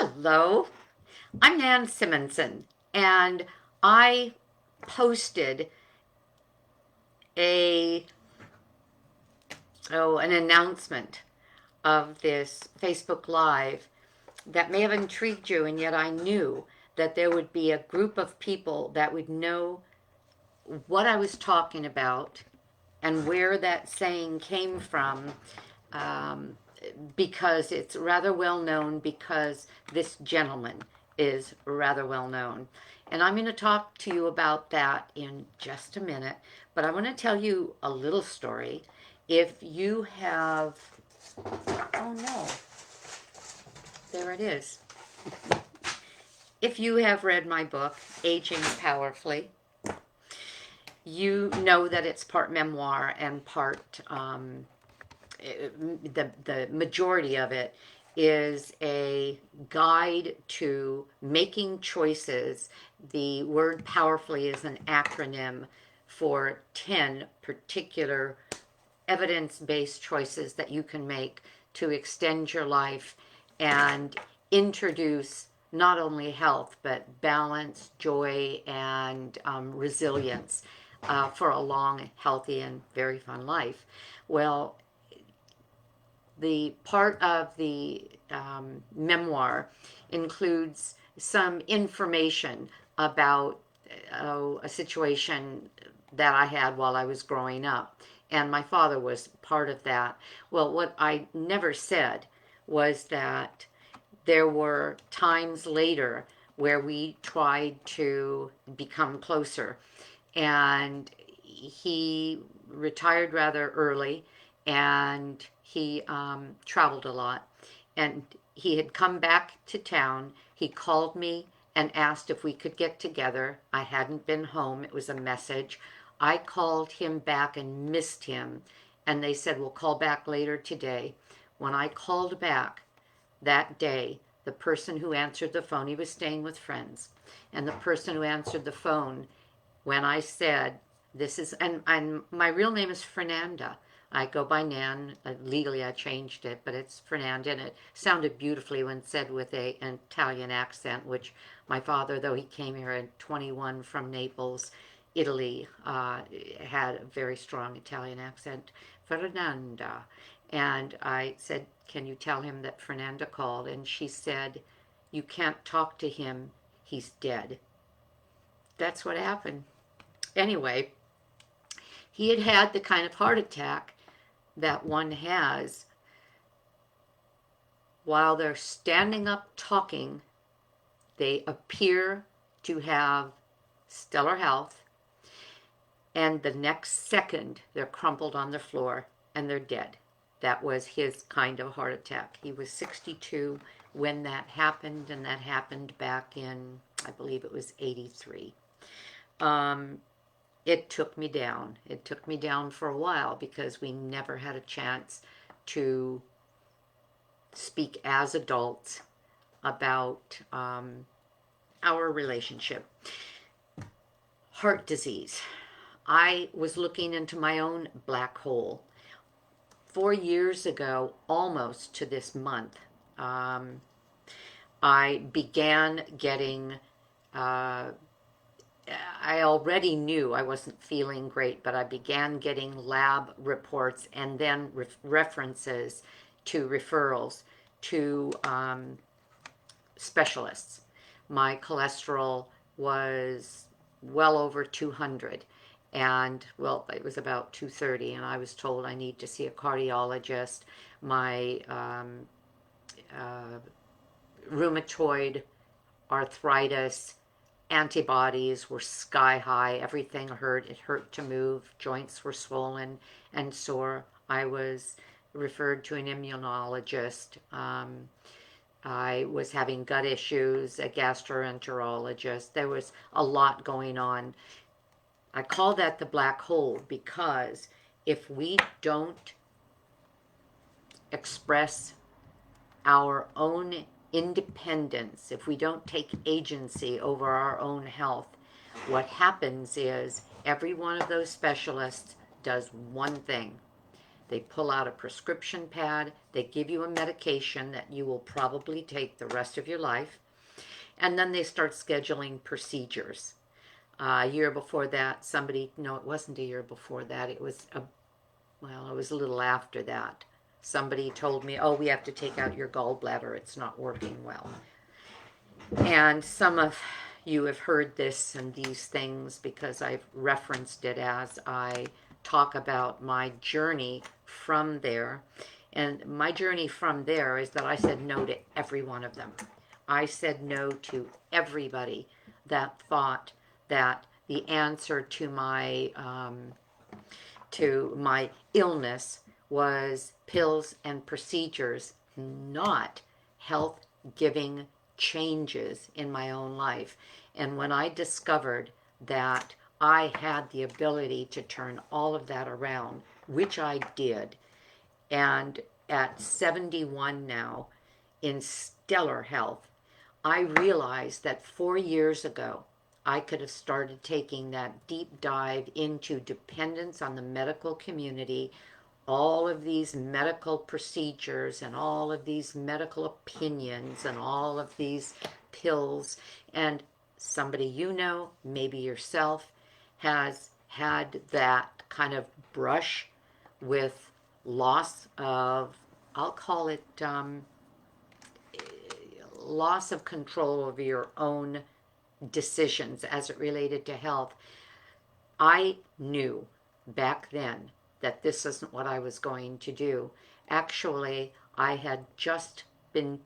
Hello, I'm Nan Simonson, and I posted a an announcement of this Facebook Live that may have intrigued you, and yet I knew that there would be a group of people that would know what I was talking about and where that saying came from, um, because it's rather well known, because this gentleman is rather well known. And I'm going to talk to you about that in just a minute, but I want to tell you a little story. If you have, oh no, there it is. If you have read my book, Aging Powerfully, you know that it's part memoir and part the majority of it is a guide to making choices. The word powerfully is an acronym for 10 particular evidence-based choices that you can make to extend your life and introduce not only health but balance, joy, and resilience for a long, healthy, and very fun life. Well, the part of the memoir includes some information about a situation that I had while I was growing up, and my father was part of that. Well, what I never said was that there were times later where we tried to become closer, and he retired rather early, and he traveled a lot, and he had come back to town. He called me and asked if we could get together. I hadn't been home. It was a message. I called him back and missed him, and they said, we'll call back later today. When I called back that day, the person who answered the phone, he was staying with friends, and the person who answered the phone, when I said, this is, and my real name is Fernanda. I go by Nan. Legally, I changed it, but it's Fernanda, and it sounded beautifully when said with an Italian accent, which my father, though he came here at 21 from Naples, Italy, had a very strong Italian accent. Fernanda. And I said, can you tell him that Fernanda called? And she said, you can't talk to him. He's dead. That's what happened. Anyway, he had had the kind of heart attack that one has while they're standing up talking. They appear to have stellar health, and the next second they're crumpled on the floor and they're dead. That was his kind of heart attack. He was 62 when that happened, and that happened back in, I believe it was 83. It took me down. It took me down for a while because we never had a chance to speak as adults about our relationship. Heart disease. I was looking into my own black hole. 4 years ago, almost to this month, I began getting I already knew I wasn't feeling great, but I began getting lab reports and then references to referrals to specialists. My cholesterol was well over 200, and well, it was about 230, and I was told I need to see a cardiologist. My rheumatoid arthritis antibodies were sky high. Everything hurt. It hurt to move. Joints were swollen and sore. I was referred to an immunologist. I was having gut issues, a gastroenterologist. There was a lot going on. I call that the black hole because if we don't express our own independence, if we don't take agency over our own health, what happens is every one of those specialists does one thing. They pull out a prescription pad. They give you a medication that you will probably take the rest of your life. And then they start scheduling procedures. A year before that, no, it wasn't a year before that. It was a little after that. Somebody told me, oh, we have to take out your gallbladder. It's not working well. And some of you have heard this and these things because I've referenced it as I talk about my journey from there. And my journey from there is that I said no to every one of them. I said no to everybody that thought that the answer to my illness was pills and procedures, not health-giving changes in my own life. And when I discovered that I had the ability to turn all of that around, which I did, and at 71 now, in stellar health, I realized that 4 years ago, I could have started taking that deep dive into dependence on the medical community, all of these medical procedures and all of these medical opinions and all of these pills. And somebody you know, maybe yourself, has had that kind of brush with loss of, I'll call it loss of control over your own decisions as it related to health. I knew back then that this isn't what I was going to do. Actually, I had just been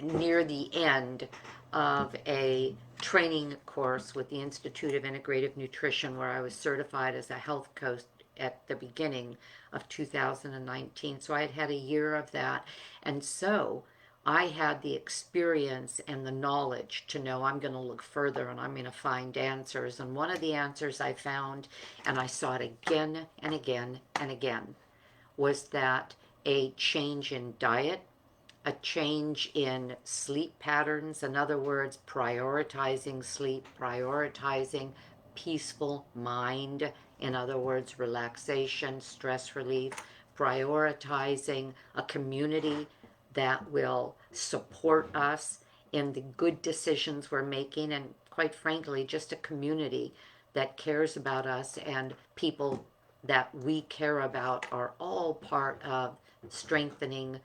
near the end of a training course with the Institute of Integrative Nutrition where I was certified as a health coach at the beginning of 2019. So I had had a year of that. And so I had the experience and the knowledge to know I'm going to look further and I'm going to find answers. And one of the answers I found, and I saw it again and again and again, was that a change in diet, a change in sleep patterns, in other words, prioritizing sleep, prioritizing peaceful mind, in other words, relaxation, stress relief, prioritizing a community that will support us in the good decisions we're making, and quite frankly, just a community that cares about us, and people that we care about are all part of strengthening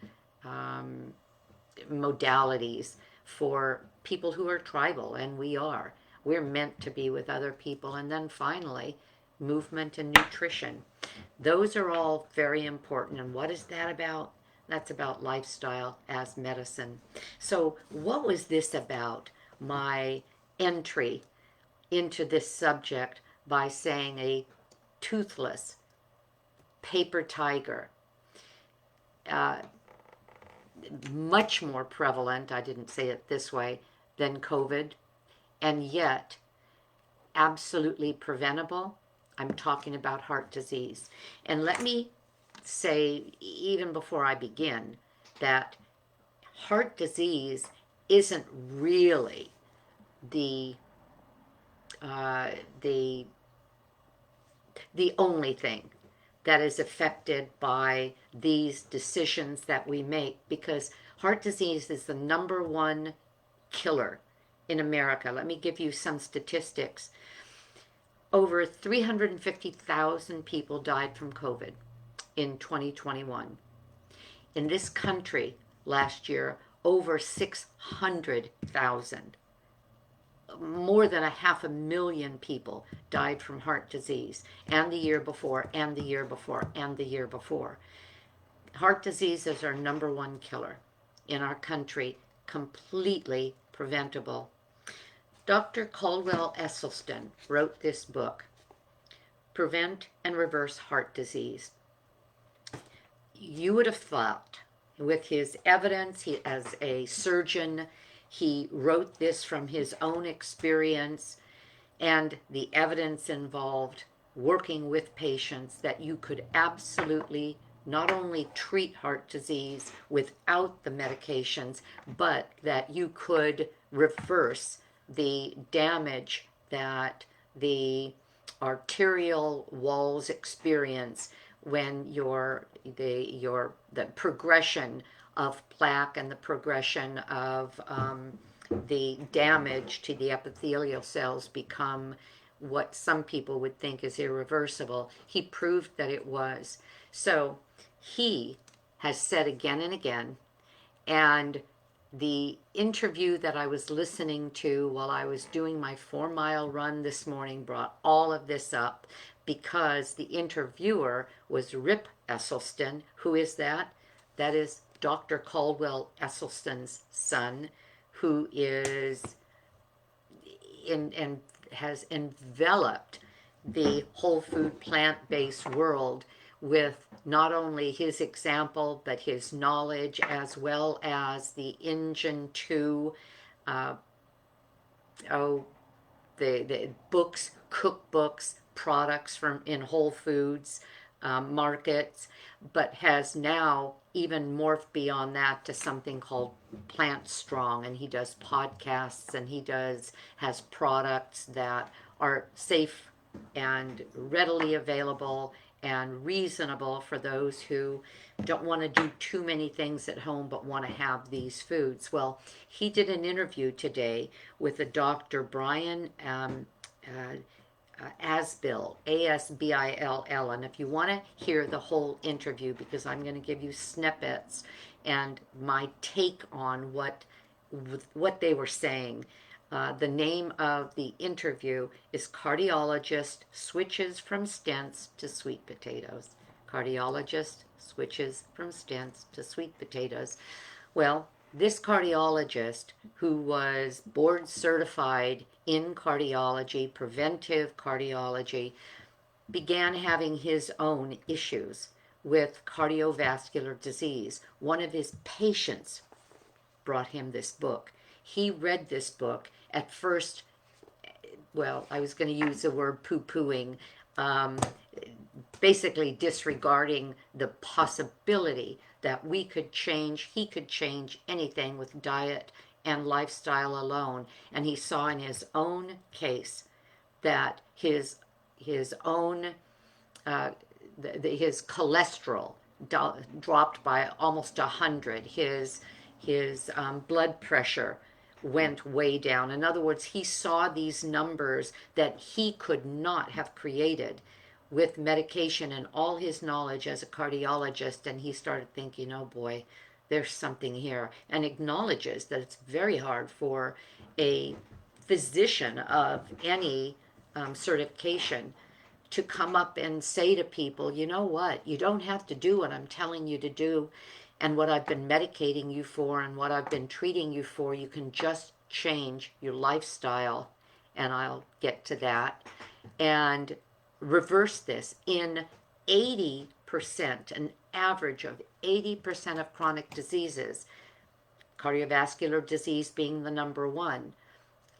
modalities for people who are tribal, and we're meant to be with other people. And then finally, movement and nutrition. Those are all very important. And what is that about? That's about lifestyle as medicine. So what was this about, my entry into this subject by saying a toothless paper tiger? Much more prevalent, I didn't say it this way, than COVID, and yet absolutely preventable. I'm talking about heart disease. And let me say, even before I begin, that heart disease isn't really the only thing that is affected by these decisions that we make, because heart disease is the #1 killer in America. Let me give you some statistics. Over 350,000 people died from COVID in 2021. In this country last year, over 600,000. More than 500,000 people died from heart disease, and the year before, and the year before, and the year before. Heart disease is our #1 killer in our country, completely preventable. Dr. Caldwell Esselstyn wrote this book, Prevent and Reverse Heart Disease. You would have thought, with his evidence, as a surgeon, he wrote this from his own experience, and the evidence involved working with patients, that you could absolutely not only treat heart disease without the medications, but that you could reverse the damage that the arterial walls experience when the progression of plaque and the progression of the damage to the epithelial cells become what some people would think is irreversible. He proved that it was. So he has said again and again, and the interview that I was listening to while I was doing my 4-mile run this morning brought all of this up, because the interviewer was Rip Esselstyn. Who is that? That is Dr. Caldwell Esselstyn's son, who is in and has enveloped the whole food plant-based world with not only his example but his knowledge, as well as the engine to uh, oh the books, cookbooks, products from in Whole Foods markets, but has now even morphed beyond that to something called Plant Strong, and he does podcasts, and has products that are safe and readily available and reasonable for those who don't want to do too many things at home but want to have these foods. Well, he did an interview today with a Dr. Brian Asbill, Asbill, and if you want to hear the whole interview, because I'm going to give you snippets and my take on what they were saying. The name of the interview is Cardiologist Switches from Stents to Sweet Potatoes. Cardiologist switches from stents to sweet potatoes. Well, this cardiologist, who was board certified in cardiology, preventive cardiology, began having his own issues with cardiovascular disease. One of his patients brought him this book. He read this book at first. Well, I was going to use the word poo-pooing, basically disregarding the possibility that he could change anything with diet and lifestyle alone. And he saw in his own case that his own his cholesterol dropped by almost 100. His blood pressure went way down. In other words, he saw these numbers that he could not have created with medication and all his knowledge as a cardiologist, and he started thinking, oh boy, there's something here, and acknowledges that it's very hard for a physician of any certification to come up and say to people, you know what, you don't have to do what I'm telling you to do and what I've been medicating you for and what I've been treating you for. You can just change your lifestyle, and I'll get to that, and reverse this. In 80%, an average of 80% of chronic diseases, cardiovascular disease being the number one,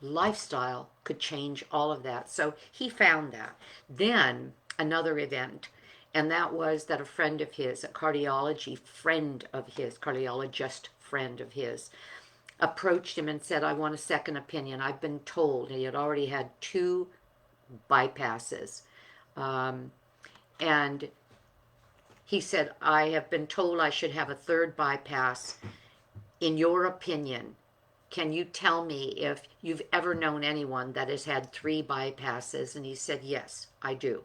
lifestyle could change all of that. So he found that. Then another event, and that was that a friend of his, a cardiologist friend of his, approached him and said, I want a second opinion. I've been told he had already had 2 bypasses. And he said, I have been told I should have a 3rd bypass. In your opinion, can you tell me if you've ever known anyone that has had 3 bypasses? And he said, yes, I do.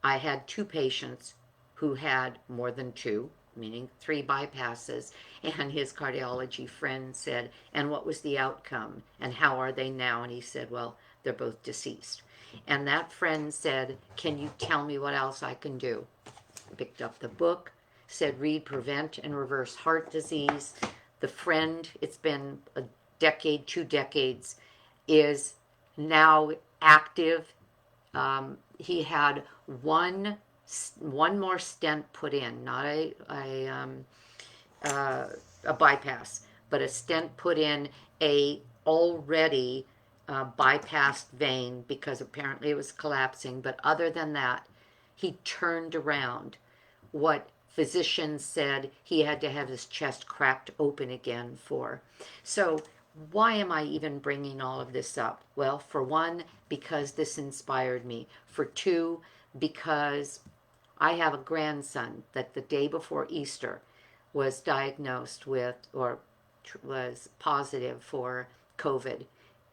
I had 2 patients who had more than 2, meaning 3 bypasses. And his cardiology friend said, and what was the outcome? And how are they now? And he said, well, they're both deceased. And that friend said, can you tell me what else I can do? Picked up the book, said, read Prevent and Reverse Heart Disease. The friend, it's been a decade, 2 decades, is now active. He had one more stent put in, not a bypass, but a stent put in, a already bypassed vein, because apparently it was collapsing. But other than that, he turned around. What physicians said he had to have his chest cracked open again for. So why am I even bringing all of this up? Well, for one, because this inspired me. For 2, because I have a grandson that the day before Easter was diagnosed with, or was positive for COVID.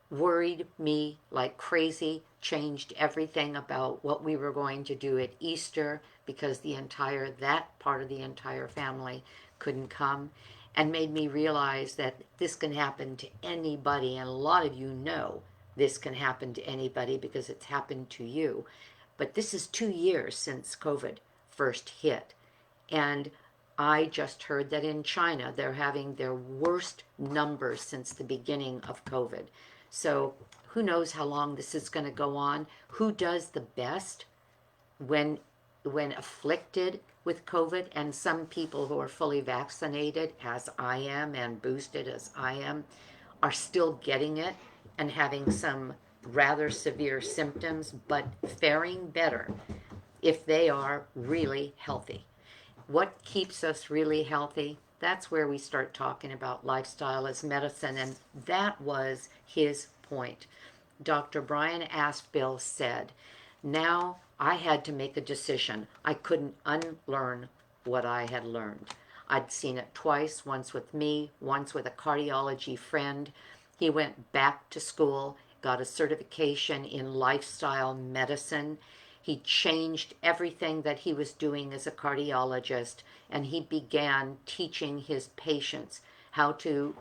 Worried me like crazy, changed everything about what we were going to do at Easter because that part of the entire family couldn't come, and made me realize that this can happen to anybody. And a lot of you know this can happen to anybody because it's happened to you. But this is 2 years since COVID first hit. And I just heard that in China, they're having their worst numbers since the beginning of COVID. So who knows how long this is going to go on? Who does the best when afflicted with COVID? And some people who are fully vaccinated, as I am, and boosted as I am, are still getting it and having some rather severe symptoms, but faring better if they are really healthy. What keeps us really healthy? That's where we start talking about lifestyle as medicine, and that was his point. Dr. Brian Aspbill said, now I had to make a decision. I couldn't unlearn what I had learned. I'd seen it twice, once with me, once with a cardiology friend. He went back to school, got a certification in lifestyle medicine. He changed everything that he was doing as a cardiologist, and he began teaching his patients how to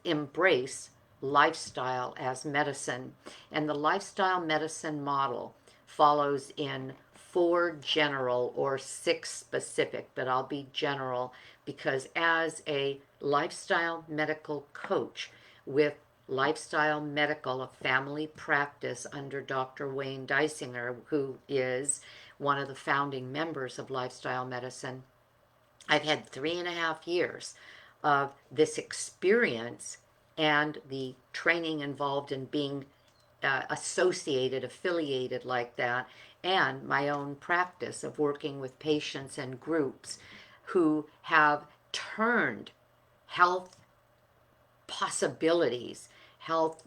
embrace lifestyle as medicine. And the lifestyle medicine model follows in 4 general or 6 specific, but I'll be general because as a lifestyle medical coach with Lifestyle Medical, a family practice under Dr. Wayne Dysinger, who is one of the founding members of Lifestyle Medicine, I've had 3.5 years of this experience and the training involved in being affiliated like that, and my own practice of working with patients and groups who have turned health possibilities, health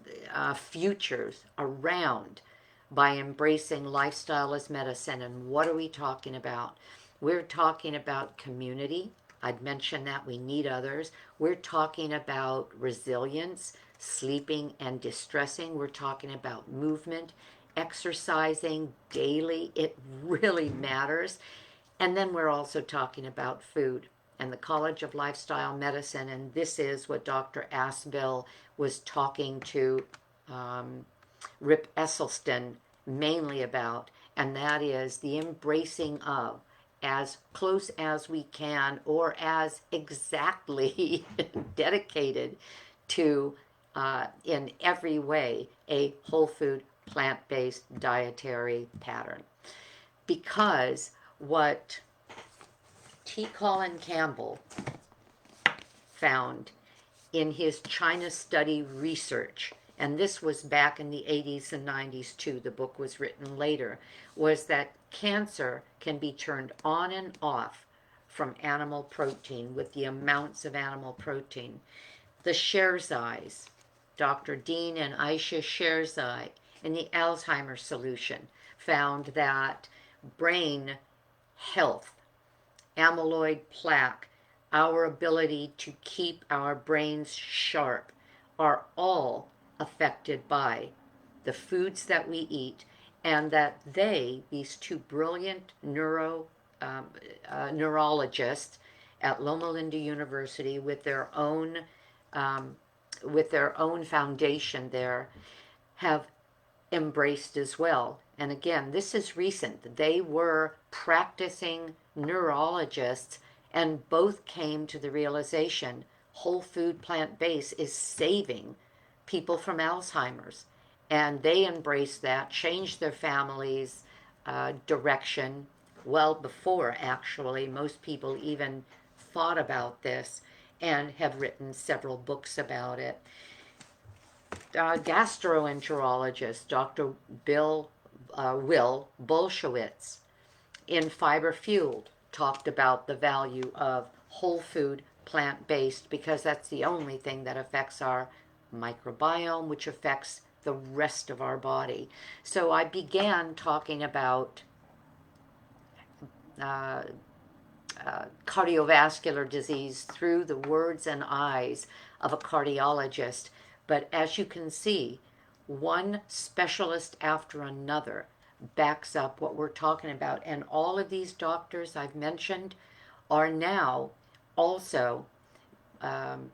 futures around by embracing lifestyle as medicine. And what are we talking about? We're talking about community. I'd mentioned that we need others. We're talking about resilience, sleeping and distressing. We're talking about movement, exercising daily. It really matters. And then we're also talking about food and the College of Lifestyle Medicine. And this is what Dr. Aspbill was talking to Rip Esselstyn mainly about, and that is the embracing of, as close as we can or as exactly dedicated to, in every way, a whole food, plant-based dietary pattern. Because what T. Colin Campbell found in his China study research, and this was back in the 80s and 90s too, the book was written later, was that cancer can be turned on and off from animal protein with the amounts of animal protein. The Sherzais, Dr. Dean and Aisha Sherzai, in the Alzheimer's solution, found that brain health, amyloid plaque, our ability to keep our brains sharp, are all affected by the foods that we eat, and that these two brilliant neurologists at Loma Linda University with their own foundation there have embraced as well. And again, this is recent. They were practicing neurologists and both came to the realization whole food plant-based is saving people from Alzheimer's. And they embraced that, changed their families' direction well before actually most people even thought about this, and have written several books about it. Gastroenterologist Dr. Will Bolshowitz in Fiber Fueled talked about the value of whole food plant-based because that's the only thing that affects our microbiome, which affects the rest of our body. So I began talking about uh, cardiovascular disease through the words and eyes of a cardiologist. But as you can see, one specialist after another backs up what we're talking about. And all of these doctors I've mentioned are now also um,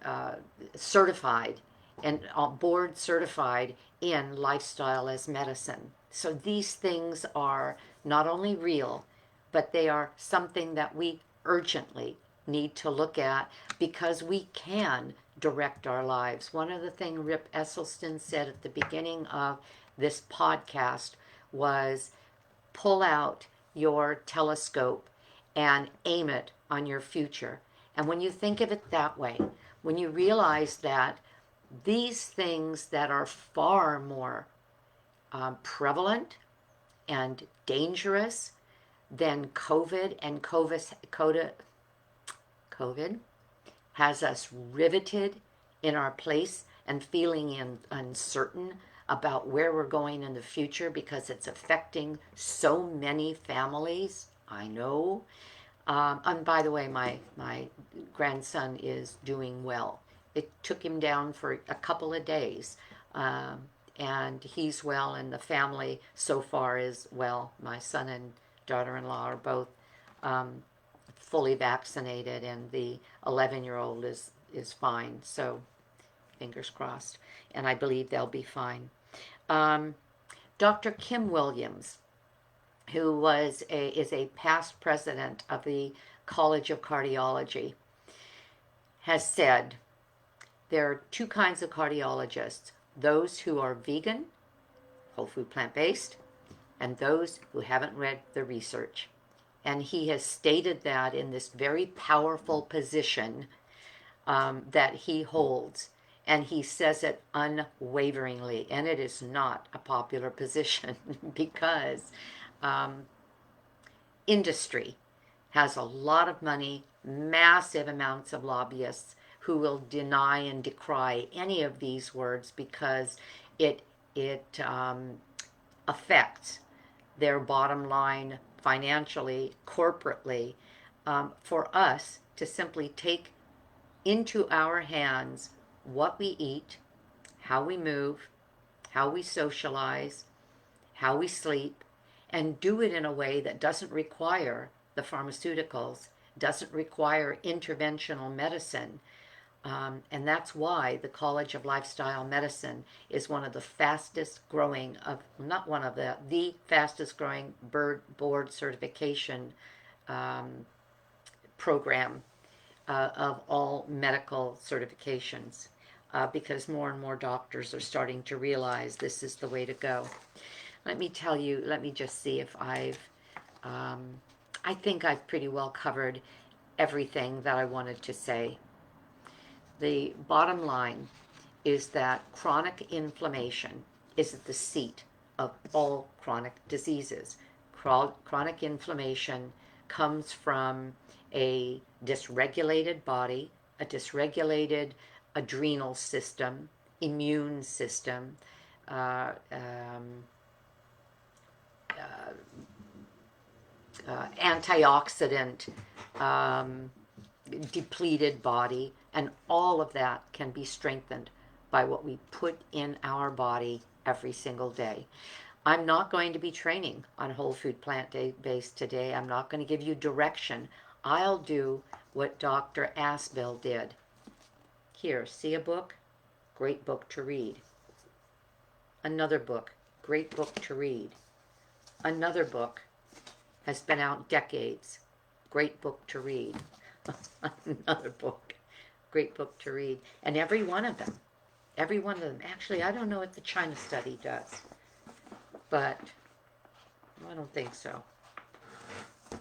uh, certified and board certified in lifestyle as medicine. So these things are not only real, but they are something that we urgently need to look at because we can direct our lives. One of the things Rip Esselstyn said at the beginning of this podcast was pull out your telescope and aim it on your future. And when you think of it that way, when you realize that these things that are far more prevalent and dangerous than COVID, and COVID has us riveted in our place and feeling uncertain about where we're going in the future because it's affecting so many families. I know. And by the way, my grandson is doing well. It took him down for a couple of days, and he's well, and the family so far is well. My son and daughter-in-law are both fully vaccinated, and the 11-year-old is fine. So fingers crossed, and I believe they'll be fine. Dr. Kim Williams, who is a past president of the College of Cardiology, has said there are two kinds of cardiologists: those who are vegan, whole food plant-based, and those who haven't read the research. And he has stated that in this very powerful position that he holds. And he says it unwaveringly. And it is not a popular position because industry has a lot of money, massive amounts of lobbyists who will deny and decry any of these words because it affects their bottom line financially, corporately. For us to simply take into our hands what we eat, how we move, how we socialize, how we sleep, and do it in a way that doesn't require the pharmaceuticals, doesn't require interventional medicine. And that's why the College of Lifestyle Medicine is one of the fastest growing not one of the fastest growing board certification program of all medical certifications, because more and more doctors are starting to realize this is the way to go. Let me just see if I think I've pretty well covered everything that I wanted to say. The bottom line is that chronic inflammation is at the seat of all chronic diseases. Chronic inflammation comes from a dysregulated body, a dysregulated adrenal system, immune system, antioxidant depleted body, and all of that can be strengthened by what we put in our body every single day. I'm not going to be training on whole food plant-based today. I'm not going to give you direction. I'll do what Dr. Asbill did. Here, see a book? Great book to read. Another book, great book to read. Another book has been out decades. Great book to read. Another book, great book to read. And every one of them, actually, I don't know what the China study does, but I don't think so.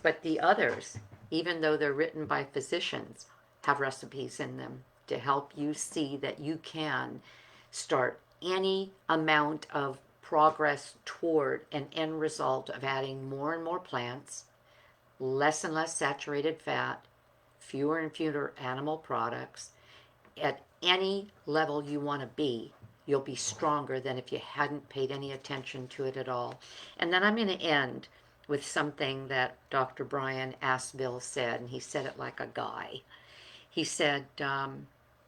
But the others, even though they're written by physicians, have recipes in them to help you see that you can start any amount of progress toward an end result of adding more and more plants, less and less saturated fat, fewer and fewer animal products. At any level you want to be, you'll be stronger than if you hadn't paid any attention to it at all. And then I'm going to end with something that Dr. Brian Asbill said, and he said it like a guy. He said,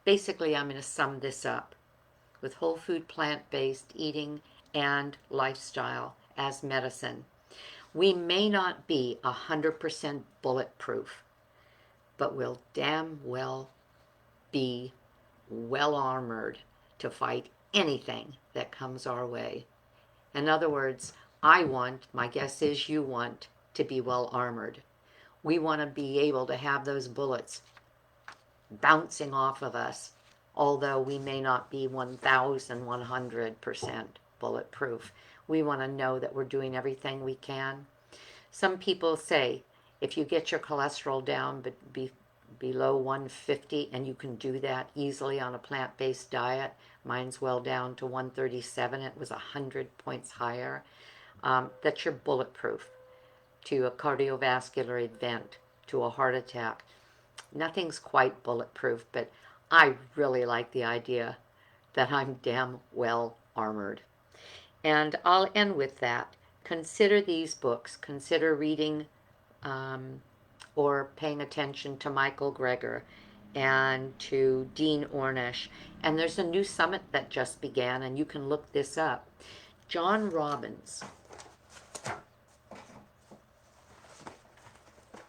basically, I'm going to sum this up with whole food, plant-based eating and lifestyle as medicine. We may not be 100% bulletproof, but we'll damn well be well armored to fight anything that comes our way. In other words, my guess is you want to be well armored. We want to be able to have those bullets bouncing off of us, although we may not be 1,100% bulletproof. We want to know that we're doing everything we can. Some people say if you get your cholesterol down but below 150, and you can do that easily on a plant-based diet. Mine's well down to 137. It was 100 points higher. That you're bulletproof to a cardiovascular event, to a heart attack. Nothing's quite bulletproof, but I really like the idea that I'm damn well armored. And I'll end with that. Consider these books. Consider reading or paying attention to Michael Greger and to Dean Ornish. And there's a new summit that just began, and you can look this up. John Robbins,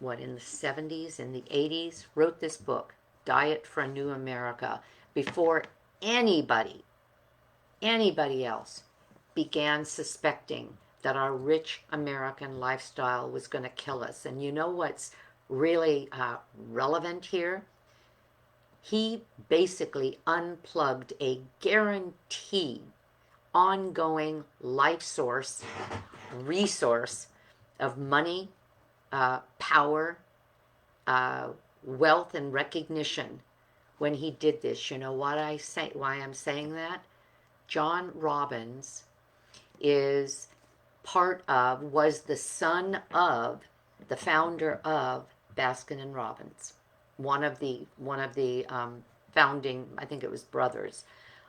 in the 70s, in the 80s, wrote this book, Diet for a New America, before anybody else began suspecting that our rich American lifestyle was going to kill us. And you know what's really relevant here? He basically unplugged a guaranteed ongoing resource of money, power, wealth, and recognition when he did this. You know why I'm saying that? John Robbins was the son of the founder of Baskin and Robbins, one of the founding, I think it was brothers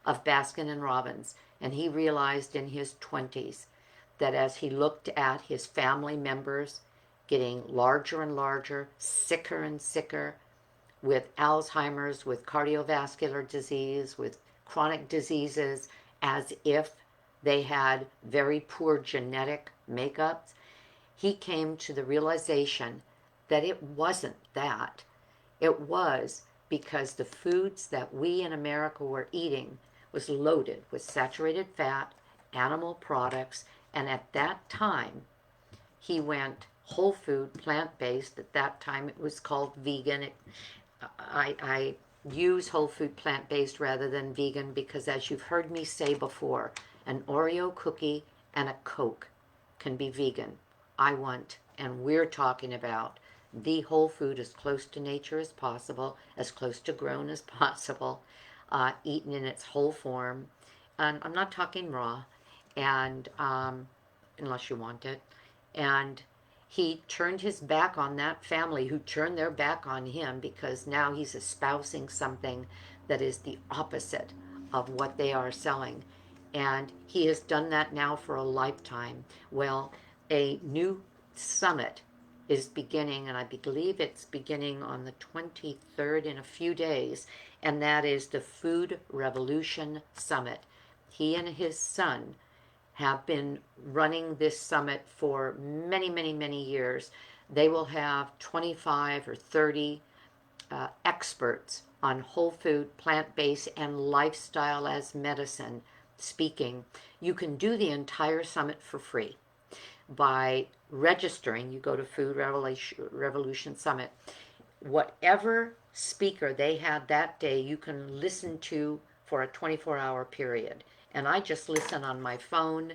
of Baskin and Robbins. And he realized in his 20s that as he looked at his family members getting larger and larger, sicker and sicker, with Alzheimer's, with cardiovascular disease, with chronic diseases, as if they had very poor genetic makeups, he came to the realization that it wasn't that. It was because the foods that we in America were eating was loaded with saturated fat, animal products, and at that time, he went whole food, plant-based. At that time, it was called vegan. I use whole food, plant-based rather than vegan because, as you've heard me say before, an Oreo cookie and a Coke can be vegan. And we're talking about the whole food as close to nature as possible, as close to grown as possible, eaten in its whole form. And I'm not talking raw, and unless you want it. And he turned his back on that family who turned their back on him because now he's espousing something that is the opposite of what they are selling. And he has done that now for a lifetime. Well, a new summit is beginning, and I believe it's beginning on the 23rd in a few days, and that is the Food Revolution Summit. He and his son have been running this summit for many, many, many years. They will have 25 or 30 experts on whole food, plant-based, and lifestyle as medicine speaking. You can do the entire summit for free by registering. You go to Food Revolution Summit. Whatever speaker they had that day, you can listen to for a 24-hour period. And I just listen on my phone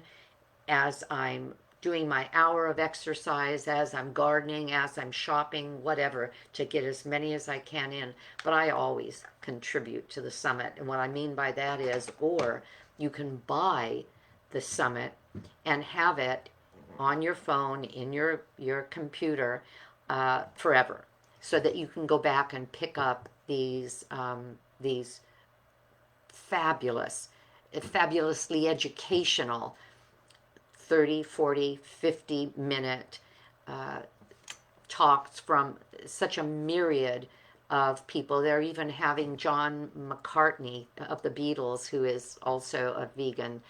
as I'm doing my hour of exercise, as I'm gardening, as I'm shopping, whatever, to get as many as I can in. But I always contribute to the summit. And what I mean by that is, or you can buy the summit and have it on your phone, in your computer, forever, so that you can go back and pick up these fabulously educational 30, 40, 50-minute talks from such a myriad of people. They're even having John McCartney of the Beatles, who is also a vegan,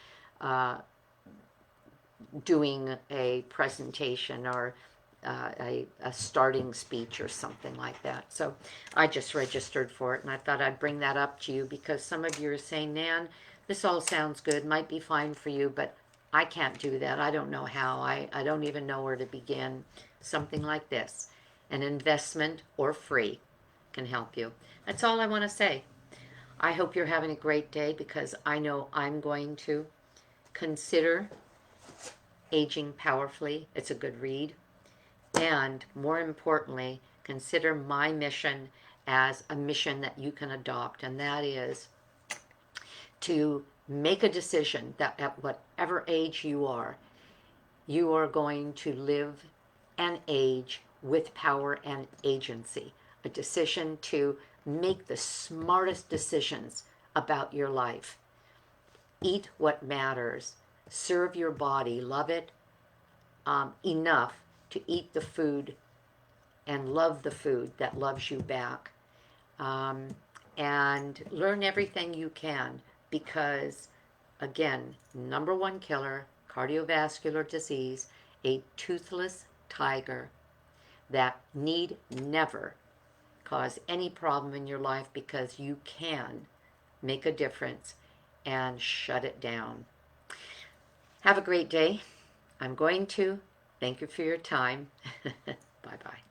doing a presentation or a starting speech or something like that. So I just registered for it, and I thought I'd bring that up to you because some of you are saying, Nan, this all sounds good, might be fine for you, but I can't do that. I don't know how. I don't even know where to begin. Something like this, an investment or free, can help you. That's all I want to say. I hope you're having a great day because I know I'm going to. Consider Aging Powerfully. It's a good read. And more importantly, consider my mission as a mission that you can adopt, and that is to make a decision that at whatever age you are going to live and age with power and agency. A decision to make the smartest decisions about your life. Eat what matters. Serve your body. Love it enough to eat the food and love the food that loves you back. And learn everything you can because, again, number one killer, cardiovascular disease, a toothless tiger that need never cause any problem in your life because you can make a difference and shut it down. Have a great day. I'm going to. Thank you for your time. Bye-bye.